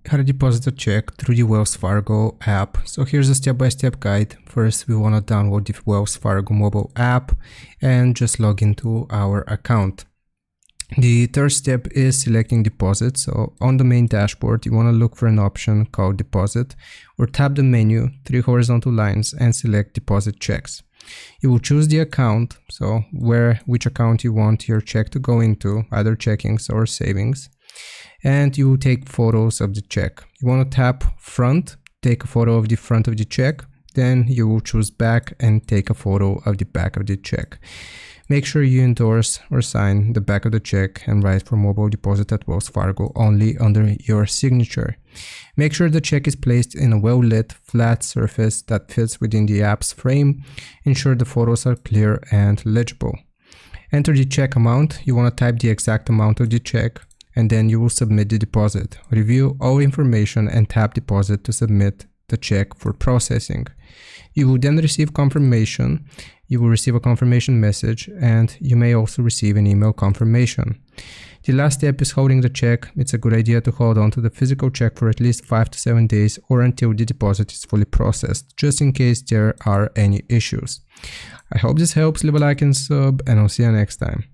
How to deposit a check through the Wells Fargo app. So here's a step-by-step guide. First, we want to download the Wells Fargo mobile app and just log into our account. The third step is selecting deposit. So on the main dashboard, you want to look for an option called deposit, or tap the menu, 3 horizontal lines, and select deposit checks. You will choose the account, so which account you want your check to go into, either checkings or savings. And you will take photos of the check. You want to tap front, take a photo of the front of the check. Then you will choose back and take a photo of the back of the check. Make sure you endorse or sign the back of the check and write for mobile deposit at Wells Fargo only under your signature. Make sure the check is placed in a well-lit, flat surface that fits within the app's frame. Ensure the photos are clear and legible. Enter the check amount. You want to type the exact amount of the check, and then you will submit the deposit. Review all information and tap deposit to submit the check for processing. You will then receive confirmation. You will receive a confirmation message, and you may also receive an email confirmation. The last step is holding the check. It's a good idea to hold on to the physical check for at least 5 to 7 days or until the deposit is fully processed, just in case there are any issues. I hope this helps. Leave a like and sub, and I'll see you next time.